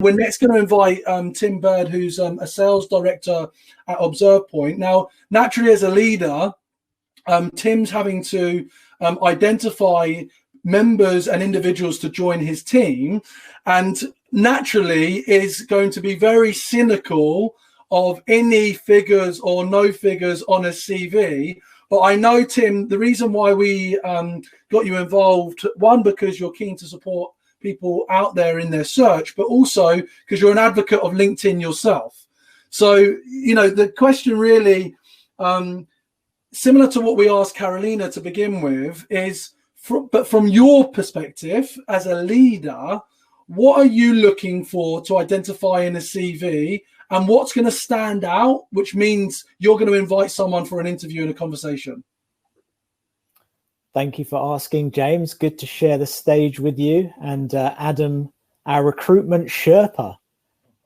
we're next going to invite Tim Baird, who's a sales director at Observe Point. Now, naturally, as a leader, Tim's having to identify members and individuals to join his team, and naturally is going to be very cynical of any figures or no figures on a CV. But I know, Tim, the reason why we got you involved, one, because you're keen to support people out there in their search, but also because you're an advocate of LinkedIn yourself. So, you know, the question really, similar to what we asked Carolina to begin with, is, but from your perspective as a leader, what are you looking for to identify in a CV, and what's going to stand out, which means you're going to invite someone for an interview and a conversation? Thank you for asking, James. Good to share the stage with you. And Adam, our recruitment Sherpa.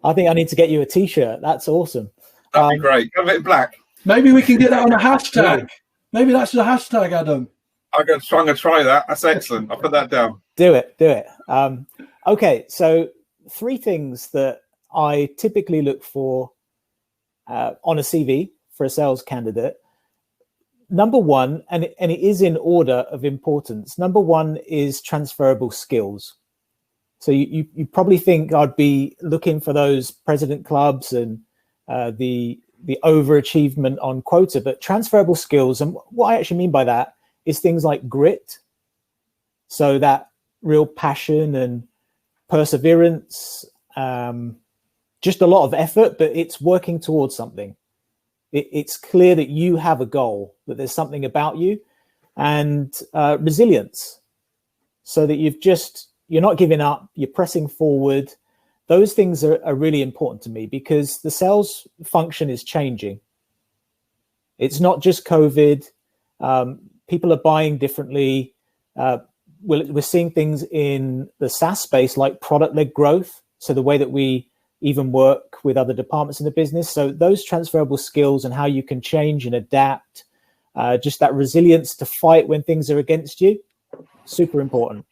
I think I need to get you a T-shirt. That's awesome. That'd be great. Have it in black. Maybe we can get that on a hashtag. Maybe that's the hashtag, Adam. I'm going to try that. That's excellent. I'll put that down. Do it. Okay, so 3 things that I typically look for on a CV for a sales candidate. Number one, and it is in order of importance. Number one is transferable skills. So you probably think I'd be looking for those president clubs and the overachievement on quota, but transferable skills, and what I actually mean by that is things like grit. So that real passion and perseverance, just a lot of effort, but it's working towards something. It's clear that you have a goal, that there's something about you, and resilience, so that you're not giving up, you're pressing forward. Those things are really important to me, because the sales function is changing. It's not just COVID. People are buying differently. We're seeing things in the SaaS space like product-led growth. So the way that we even work with other departments in the business. So those transferable skills and how you can change and adapt, just that resilience to fight when things are against you, super important.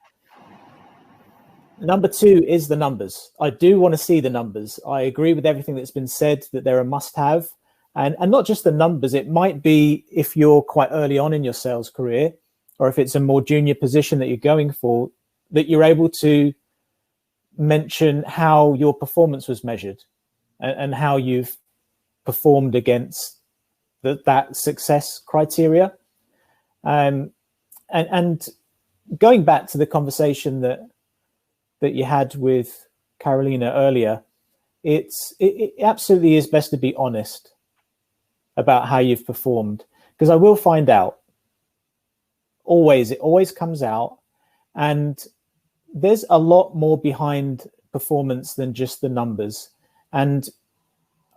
Number 2 is the numbers. I do want to see the numbers. I agree with everything that's been said, that they're a must-have. And not just the numbers. It might be, if you're quite early on in your sales career, or if it's a more junior position that you're going for, that you're able to mention how your performance was measured and how you've performed against that success criteria. And going back to the conversation that you had with Carolina earlier, it absolutely is best to be honest about how you've performed, because I will find out. It always comes out, and there's a lot more behind performance than just the numbers. And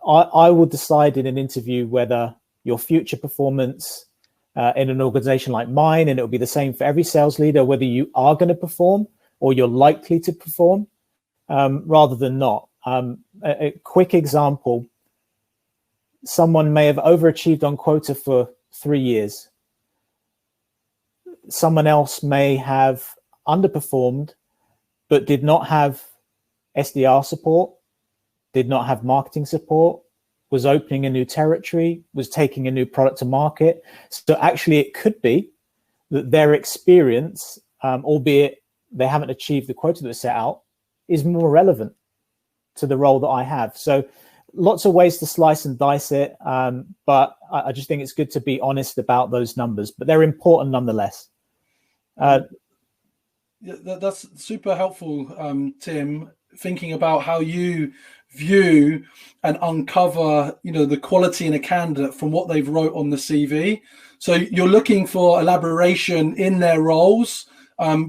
I will decide in an interview whether your future performance in an organization like mine, and it'll be the same for every sales leader, whether you are going to perform or you're likely to perform rather than not. A quick example, someone may have overachieved on quota for 3 years. Someone else may have underperformed, but did not have SDR support, did not have marketing support, was opening a new territory, was taking a new product to market. So actually it could be that their experience, albeit they haven't achieved the quota that was set out, is more relevant to the role that I have. So lots of ways to slice and dice it, but I just think it's good to be honest about those numbers, but they're important nonetheless. That's super helpful, Tim, thinking about how you view and uncover, the quality in a candidate from what they've wrote on the CV. So you're looking for elaboration in their roles,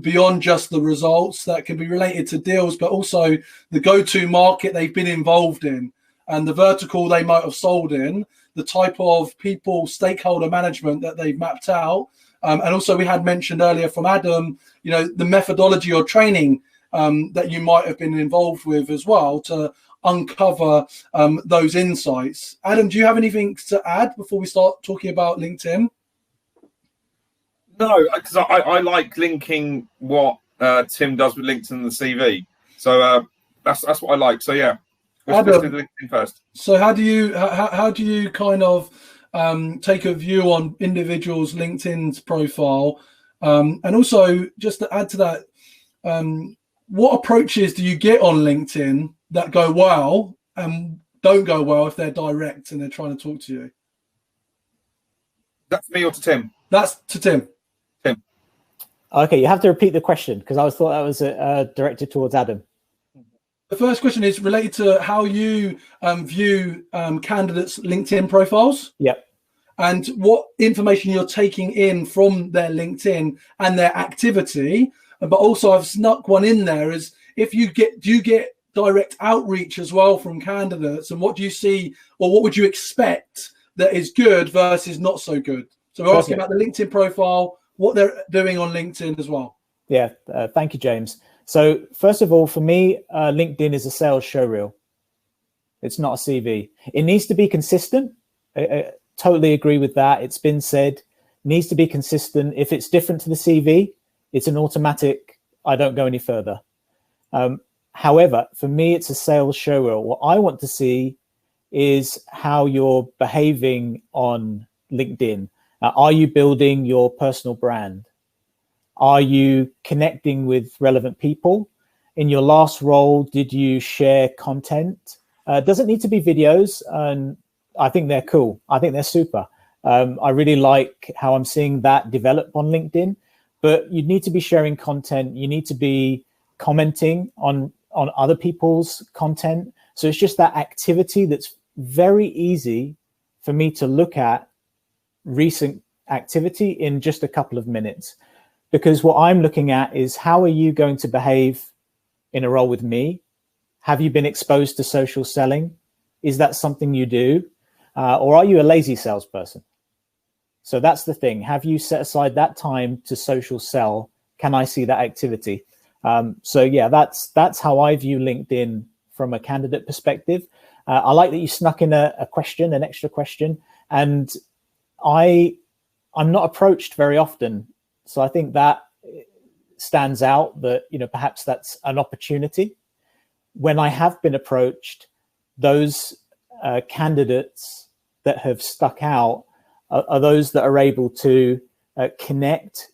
beyond just the results that can be related to deals, but also the go-to market they've been involved in and the vertical they might have sold in, the type of people, stakeholder management that they've mapped out. And also we had mentioned earlier from Adam, the methodology or training that you might have been involved with as well to uncover those insights. Adam, do you have anything to add before we start talking about LinkedIn? No, because I like linking what Tim does with LinkedIn and the CV. So That's what I like. So yeah, let's do LinkedIn first. So how do you kind of take a view on individuals' LinkedIn's profile, and also just to add to that, what approaches do you get on LinkedIn that go well and don't go well if they're direct and they're trying to talk to you? That's me or to Tim? That's to Tim. Tim. Okay, you have to repeat the question because I thought that was directed towards Adam. The first question is related to how you view candidates' LinkedIn profiles. Yep. And what information you're taking in from their LinkedIn and their activity. But also I've snuck one in there is do you get direct outreach as well from candidates, and what do you see or what would you expect that is good versus not so good? So we're asking about the LinkedIn profile, what they're doing on LinkedIn as well. Yeah, thank you, James. So first of all, for me, LinkedIn is a sales showreel. It's not a CV. It needs to be consistent. I totally agree with that. It's been said, needs to be consistent. If it's different to the CV, it's an automatic, I don't go any further. However, for me, it's a sales showreel. What I want to see is how you're behaving on LinkedIn. Are you building your personal brand? Are you connecting with relevant people? In your last role, did you share content? Does it need to be videos? And I think they're cool. I think they're super. I really like how I'm seeing that develop on LinkedIn. But you need to be sharing content. You need to be commenting on other people's content. So it's just that activity that's very easy for me to look at recent activity in just a couple of minutes. Because what I'm looking at is how are you going to behave in a role with me? Have you been exposed to social selling? Is that something you do? Or are you a lazy salesperson? So that's the thing. Have you set aside that time to social sell? Can I see that activity? So yeah, that's how I view LinkedIn from a candidate perspective. I like that you snuck in a question, an extra question. And I'm not approached very often. So I think that stands out that, perhaps that's an opportunity. When I have been approached, those candidates that have stuck out are those that are able to connect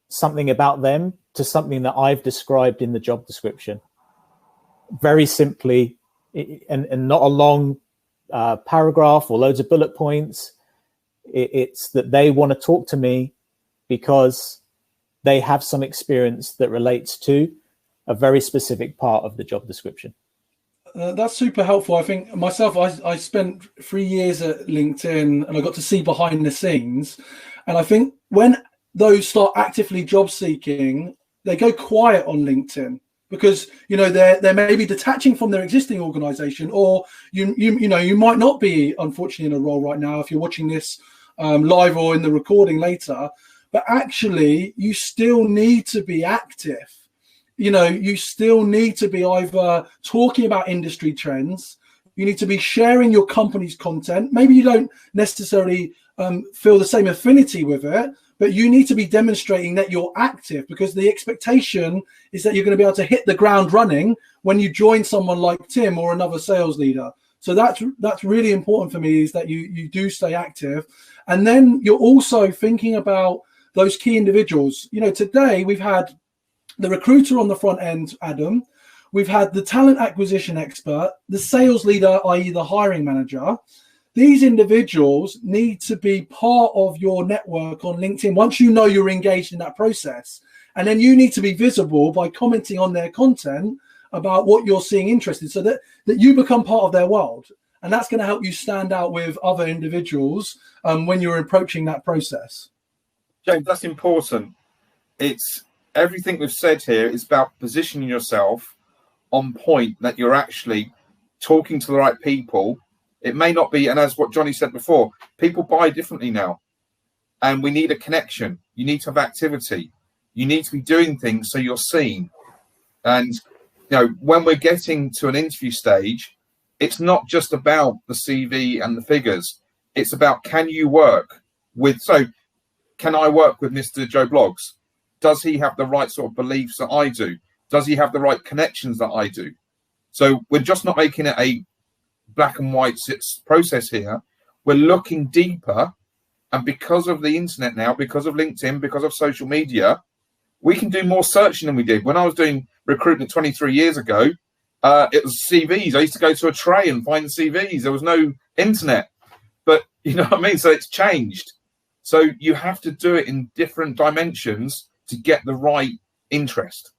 something about them to something that I've described in the job description. Very simply, and not a long paragraph or loads of bullet points. It's that they want to talk to me because they have some experience that relates to a very specific part of the job description. That's super helpful. I think myself, I spent 3 years at LinkedIn and I got to see behind the scenes. And I think when those start actively job seeking, they go quiet on LinkedIn because, they're maybe detaching from their existing organization, or you might not be, unfortunately, in a role right now if you're watching this live or in the recording later. But actually, you still need to be active. You still need to be either talking about industry trends. You need to be sharing your company's content. Maybe you don't necessarily feel the same affinity with it, but you need to be demonstrating that you're active, because the expectation is that you're going to be able to hit the ground running when you join someone like Tim or another sales leader. So that's really important for me, is that you do stay active. And then you're also thinking about those key individuals. Today we've had the recruiter on the front end, Adam. We've had the talent acquisition expert, the sales leader, i.e. the hiring manager. These individuals need to be part of your network on LinkedIn once you know you're engaged in that process. And then you need to be visible by commenting on their content about what you're seeing interested, so that you become part of their world. And that's going to help you stand out with other individuals when you're approaching that process. James, that's important. It's everything we've said here is about positioning yourself on point, that you're actually talking to the right people. It may not be, and as what Johnny said before, people buy differently now, and we need a connection. You need to have activity. You need to be doing things so you're seen. And when we're getting to an interview stage, it's not just about the CV and the figures. It's about, can you work with? So, can I work with Mr. Joe Bloggs? Does he have the right sort of beliefs that I do? Does he have the right connections that I do? So we're just not making it a black and white process here. We're looking deeper. And because of the internet now, because of LinkedIn, because of social media, we can do more searching than we did. When I was doing recruitment 23 years ago, it was CVs. I used to go to a tray and find CVs. There was no internet. But you know what I mean? So it's changed. So you have to do it in different dimensions to get the right interest.